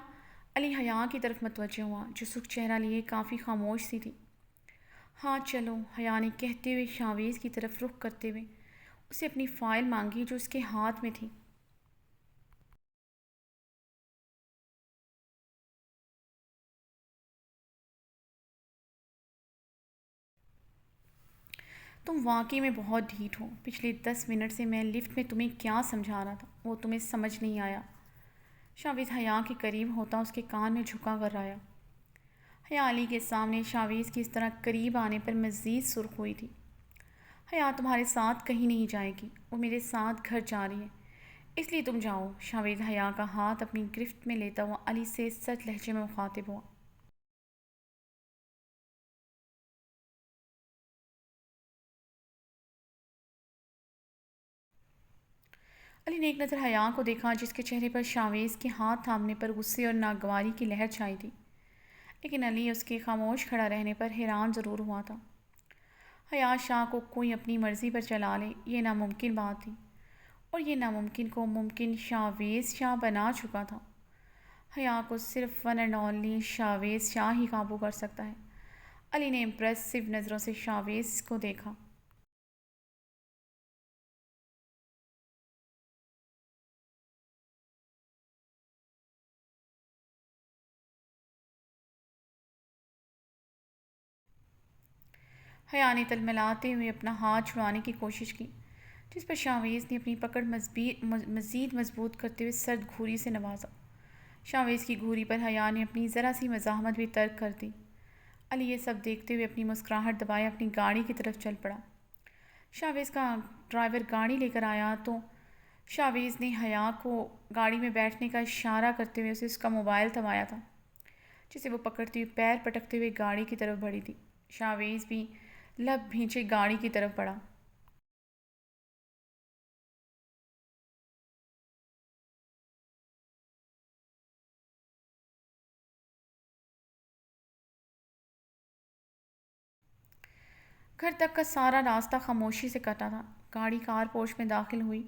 علی حیا کی طرف متوجہ ہوا، جو سرخ چہرہ لیے کافی خاموش سی تھی۔ ہاں چلو، حیا نے کہتے ہوئے شاویز کی طرف رخ کرتے ہوئے اسے اپنی فائل مانگی جو اس کے ہاتھ میں تھی۔ تم واقعی میں بہت ڈھیٹ ہو۔ پچھلے 10 منٹ سے میں لفٹ میں تمہیں کیا سمجھا رہا تھا وہ تمہیں سمجھ نہیں آیا۔ شاویز حیا کے قریب ہوتا اس کے کان میں جھکا کر آیا۔ حیا علی کے سامنے شاویز کی اس طرح قریب آنے پر مزید سرخ ہوئی تھی۔ حیا تمہارے ساتھ کہیں نہیں جائے گی، وہ میرے ساتھ گھر جا رہی ہے، اس لیے تم جاؤ۔ شاویز حیا کا ہاتھ اپنی گرفت میں لیتا ہوا علی سے سرد لہجے میں مخاطب ہوا۔ علی نے ایک نظر حیا کو دیکھا، جس کے چہرے پر شاویز کے ہاتھ تھامنے پر غصے اور ناگواری کی لہر چھائی تھی، لیکن علی اس کے خاموش کھڑا رہنے پر حیران ضرور ہوا تھا۔ حیا شاہ کو کوئی اپنی مرضی پر چلا لے، یہ ناممکن بات تھی، اور یہ ناممکن کو ممکن شاویز شاہ بنا چکا تھا۔ حیا کو صرف ون اینڈ اونلی شاویز شاہ ہی قابو کر سکتا ہے۔ علی نے امپریسو نظروں سے شاویز کو دیکھا۔ حیا نے تلملاتے ہوئے اپنا ہاتھ چھڑانے کی کوشش کی، جس پر شاویز نے اپنی پکڑ مزید مضبوط کرتے ہوئے سرد گھوری سے نوازا۔ شاویز کی گھوری پر حیا نے اپنی ذرا سی مزاحمت بھی ترک کر دی۔ علی یہ سب دیکھتے ہوئے اپنی مسکراہٹ دبائے اپنی گاڑی کی طرف چل پڑا۔ شاویز کا ڈرائیور گاڑی لے کر آیا تو شاویز نے حیا کو گاڑی میں بیٹھنے کا اشارہ کرتے ہوئے اسے اس کا موبائل تھمایا تھا، جسے وہ پکڑتی ہوئی پیر پٹکتے ہوئے گاڑی کی طرف بڑھی تھی۔ شاویز بھی لب بھینچے گاڑی کی طرف بڑھا۔ گھر تک کا سارا راستہ خاموشی سے کٹا تھا۔ گاڑی کار پوش میں داخل ہوئی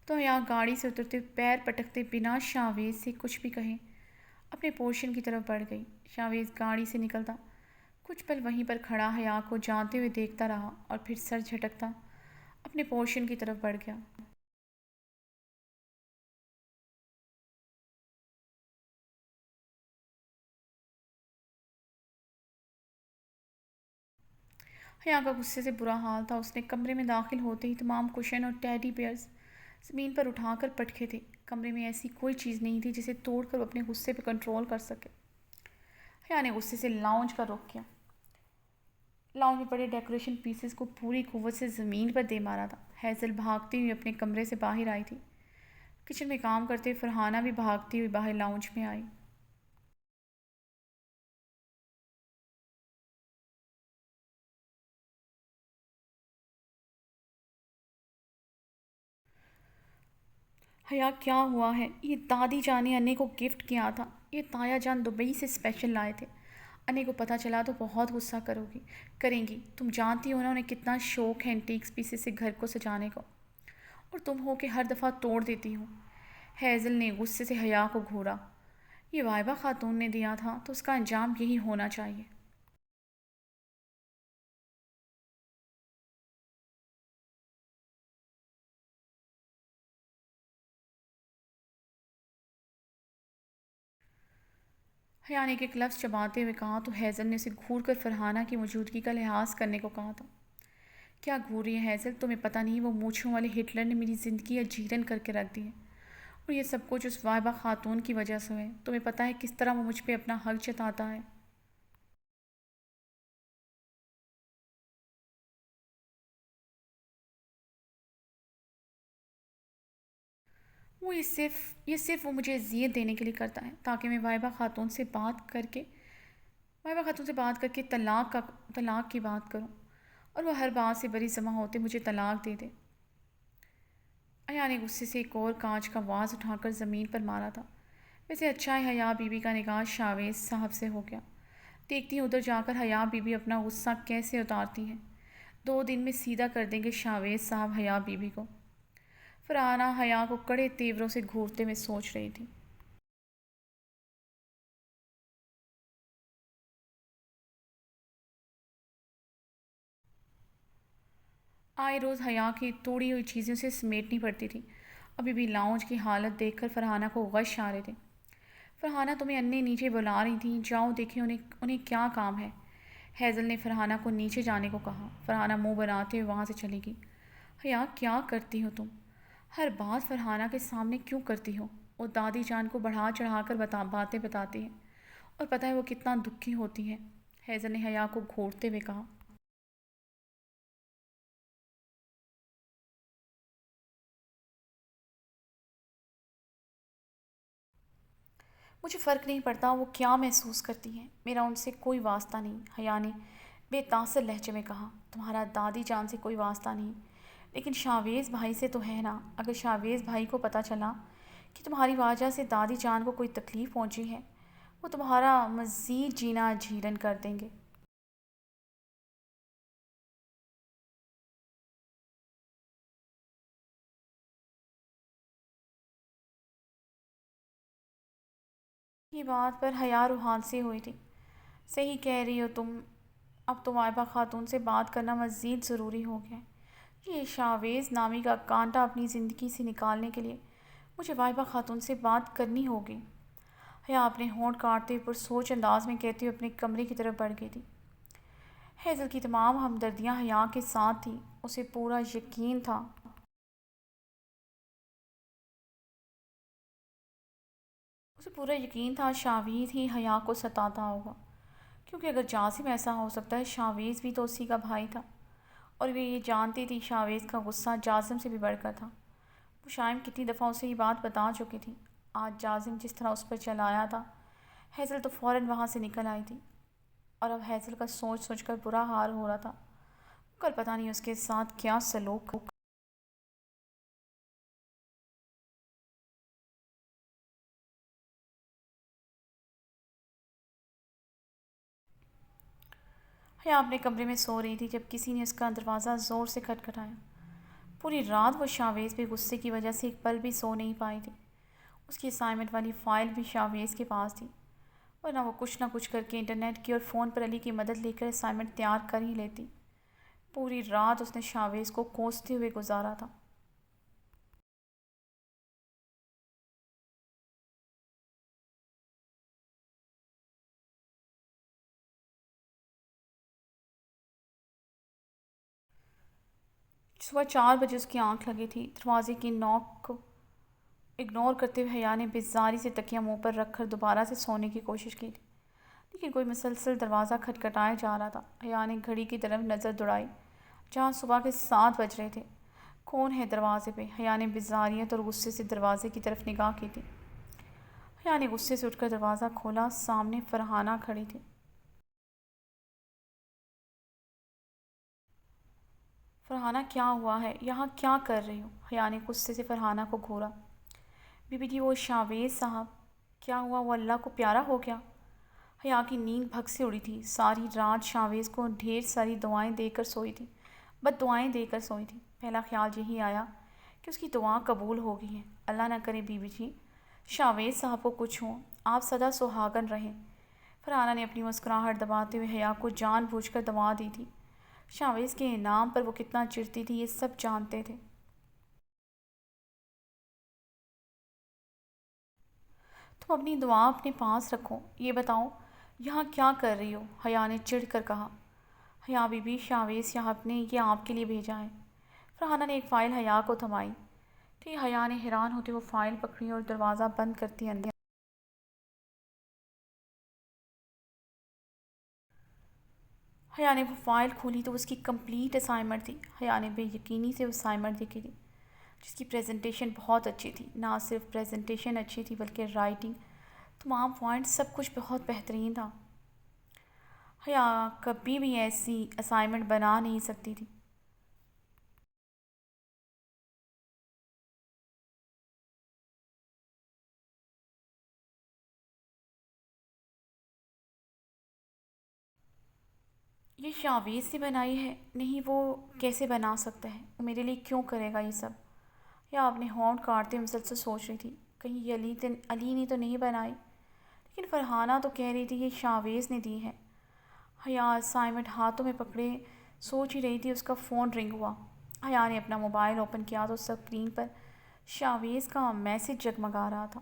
تو حیا گاڑی سے اترتے پیر پٹکتے بنا شاویز سے کچھ بھی کہے اپنے پورشن کی طرف بڑھ گئی۔ شاویز گاڑی سے نکلتا کچھ پل وہیں پر کھڑا حیا کو جاتے ہوئے دیکھتا رہا اور پھر سر جھٹکتا اپنے پورشن کی طرف بڑھ گیا۔ حیا کا غصے سے برا حال تھا۔ اس نے کمرے میں داخل ہوتے ہی تمام کشن اور ٹیڈی بیئرز زمین پر اٹھا کر پٹکے تھے۔ کمرے میں ایسی کوئی چیز نہیں تھی جسے توڑ کر وہ اپنے غصے پہ کنٹرول کر سکے۔ حیا نے غصے سے لاؤنج کا رخ کیا۔ لاؤنج میں پڑے ڈیکوریشن پیسز کو پوری قوت سے زمین پر دے مارا تھا۔ ہیزل بھاگتی ہوئی اپنے کمرے سے باہر آئی تھی۔ کچن میں کام کرتے فرحانہ بھی بھاگتی ہوئی باہر لاؤنج میں آئی۔ حیا کیا ہوا ہے؟ یہ دادی جان نے انے کو گفٹ کیا تھا۔ یہ تایا جان دبئی سے اسپیشل لائے تھے۔ انے کو پتہ چلا تو بہت غصہ کریں گی۔ تم جانتی ہو نا انہیں کتنا شوق ہے اینٹیکس پیسز سے گھر کو سجانے کو، اور تم ہو کہ ہر دفعہ توڑ دیتی ہو۔ ہیزل نے غصے سے حیا کو گھورا۔ یہ وائبہ خاتون نے دیا تھا تو اس کا انجام یہی ہونا چاہیے۔ حیا نے ایک لفظ چباتے ہوئے کہا تو ہیزل نے اسے گھور کر فرحانہ کی موجودگی کا لحاظ کرنے کو کہا تھا۔ کیا گھور رہی ہے ہیزل؟ تمہیں پتہ نہیں وہ مونچھوں والے ہٹلر نے میری زندگی اجیرن کر کے رکھ دی ہے، اور یہ سب کچھ اس وائبہ خاتون کی وجہ سے ہے۔ تمہیں پتہ ہے کس طرح وہ مجھ پہ اپنا حق جتاتا ہے؟ یہ صرف وہ مجھے اذیت دینے کے لیے کرتا ہے تاکہ میں وائبہ خاتون سے بات کر کے طلاق کی بات کروں، اور وہ ہر بات سے بری جمع ہوتے مجھے طلاق دے دے۔ حیا نے غصے سے ایک اور کانچ کا واز اٹھا کر زمین پر مارا تھا۔ ویسے اچھا ہے حیا بی بی کا نکاح شاویز صاحب سے ہو گیا۔ دیکھتی ہوں ادھر جا کر حیا بی بی اپنا غصہ کیسے اتارتی ہیں۔ 2 دن میں سیدھا کر دیں گے شاویز صاحب حیا بی بی کو۔ فرحانہ حیا کو کڑے تیوروں سے گھورتے ہوئے سوچ رہی تھی۔ آئے روز حیا کی توڑی ہوئی چیزوں سے سمیٹنی پڑتی تھی۔ ابھی بھی لاؤنج کی حالت دیکھ کر فرحانہ کو غش آ رہے تھے۔ فرحانہ تمہیں انے نیچے بلا رہی تھیں، جاؤ دیکھیں انہیں کیا کام ہے۔ ہیزل نے فرحانہ کو نیچے جانے کو کہا۔ فرحانہ منہ بناتے ہوئے وہاں سے چلی گئی۔ حیا کیا کرتی ہو تم؟ ہر بات فرحانہ کے سامنے کیوں کرتی ہو؟ وہ دادی جان کو بڑھا چڑھا کر باتیں بتاتی ہے، اور پتہ ہے وہ کتنا دکھی ہوتی ہے۔ ہیزل نے حیا کو گھورتے ہوئے کہا۔ مجھے فرق نہیں پڑتا وہ کیا محسوس کرتی ہیں، میرا ان سے کوئی واسطہ نہیں، حیا نے بے تاثر لہجے میں کہا۔ تمہارا دادی جان سے کوئی واسطہ نہیں، لیکن شاویز بھائی سے تو ہے نا۔ اگر شاویز بھائی کو پتہ چلا کہ تمہاری وجہ سے دادی جان کو کوئی تکلیف پہنچی ہے، وہ تمہارا مزید جینا اجیرن کر دیں گے۔ یہ بات پر حیا روحان سے ہوئی تھی۔ صحیح کہہ رہی ہو تم، اب تو وائبہ خاتون سے بات کرنا مزید ضروری ہو گیا ہے۔ یہ شاویز نامی کا کانٹا اپنی زندگی سے نکالنے کے لیے مجھے وائبہ خاتون سے بات کرنی ہوگی۔ حیا اپنے ہونٹ کاٹتے پر سوچ انداز میں کہتے ہوئے اپنے کمرے کی طرف بڑھ گئی تھی۔ ہیزل کی تمام ہمدردیاں حیا کے ساتھ تھیں۔ اسے پورا یقین تھا شاویز ہی حیا کو ستاتا ہوگا، کیونکہ اگر جاسم ایسا ہو سکتا ہے شاویز بھی تو اسی کا بھائی تھا، اور وہ یہ جانتی تھی شاویز کا غصہ جاسم سے بھی بڑھ کر تھا۔ وہ شائم کتنی دفعہ اسے یہ بات بتا چکی تھی۔ آج جاسم جس طرح اس پر چل آیا تھا، ہیزل تو فوراً وہاں سے نکل آئی تھی، اور اب ہیزل کا سوچ سوچ کر برا حال ہو رہا تھا۔ کل پتہ نہیں اس کے ساتھ کیا سلوک۔ حیا اپنے کمرے میں سو رہی تھی جب کسی نے اس کا دروازہ زور سے کھٹکھٹایا۔ پوری رات وہ شاویز پہ غصے کی وجہ سے ایک پل بھی سو نہیں پائی تھی۔ اس کی اسائنمنٹ والی فائل بھی شاویز کے پاس تھی، ورنہ وہ کچھ نہ کچھ کر کے انٹرنیٹ کی اور فون پر علی کی مدد لے کر اسائنمنٹ تیار کر ہی لیتی۔ پوری رات اس نے شاویز کو کوستے ہوئے گزارا تھا۔ صبح 4 بجے اس کی آنکھ لگی تھی۔ دروازے کی نوک کو اگنور کرتے ہوئے حیا نے بیزاری سے تکیہ منہ پر رکھ کر دوبارہ سے سونے کی کوشش کی تھی، لیکن کوئی مسلسل دروازہ کھٹکھٹائے جا رہا تھا۔ حیا نے گھڑی کی طرف نظر دوڑائی جہاں صبح کے 7 بج رہے تھے۔ کون ہے دروازے پہ؟ حیا نے بیزاریت اور غصے سے دروازے کی طرف نگاہ کی تھی۔ حیا نے غصے سے اٹھ کر دروازہ کھولا۔ سامنے فرحانہ کھڑی تھی۔ فرحانہ کیا ہوا ہے؟ یہاں کیا کر رہی ہو؟ حیا نے غصے سے فرحانہ کو گھورا۔ بی بی جی وہ شاویز صاحب۔ کیا ہوا؟ وہ اللہ کو پیارا ہو گیا؟ حیا کی نیند بھگ سے اڑی تھی۔ ساری رات شاویز کو ڈھیر ساری دعائیں دے کر سوئی تھی، بد دعائیں دے کر سوئی تھی۔ پہلا خیال یہی آیا کہ اس کی دعا قبول ہو گئی ہیں۔ اللہ نہ کرے بی بی جی شاویز صاحب کو کچھ ہو، آپ سدا سہاگن رہیں۔ فرحانہ نے اپنی مسکراہٹ دباتے ہوئے حیا کو جان بوجھ کر دعا دی تھی۔ شاویز کے انعام پر وہ کتنا چڑھتی تھی یہ سب جانتے تھے۔ تم اپنی دعا اپنے پاس رکھو، یہ بتاؤ یہاں کیا کر رہی ہو؟ حیا نے چڑھ کر کہا۔ حیا بی بی شاویز صاحب نے یہ آپ کے لیے بھیجا ہے۔ فرحانہ نے ایک فائل حیا کو تھمائی تھی۔ حیا نے حیران ہوتے وہ فائل پکڑی اور دروازہ بند کرتی اندر حیا نے وہ فائل کھولی تو اس کی کمپلیٹ اسائنمنٹ تھی۔ حیا نے بے یقینی سے وہ اسائنمنٹ دیکھی تھی، جس کی پریزنٹیشن بہت اچھی تھی۔ نہ صرف پریزنٹیشن اچھی تھی بلکہ رائٹنگ، تمام پوائنٹس، سب کچھ بہت بہترین تھا۔ حیا کبھی بھی ایسی اسائنمنٹ بنا نہیں سکتی تھی۔ یہ شاویز سے بنائی ہے؟ نہیں، وہ کیسے بنا سکتا ہے؟ وہ میرے لیے کیوں کرے گا یہ سب؟ یا اپنے ہونٹ کاٹتے مسلسل سوچ رہی تھی، کہیں یہ علی نے تو نہیں بنائی؟ لیکن فرحانہ تو کہہ رہی تھی یہ شاویز نے دی ہے۔ حیا اسائنمنٹ ہاتھوں میں پکڑے سوچ ہی رہی تھی، اس کا فون رنگ ہوا۔ حیا نے اپنا موبائل اوپن کیا تو اسکرین پر شاویز کا میسج جگمگا رہا تھا۔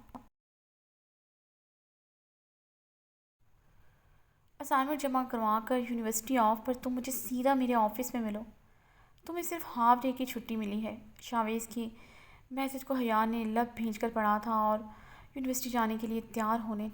اسائنمنٹ جمع کروا کر یونیورسٹی آف پر تم مجھے سیدھا میرے آفس میں ملو۔ تمہیں صرف ہاف ڈے کی چھٹی ملی ہے۔ شاویز کی میسج کو حیا نے لب بھینچ کر پڑھا تھا اور یونیورسٹی جانے کے لیے تیار ہونے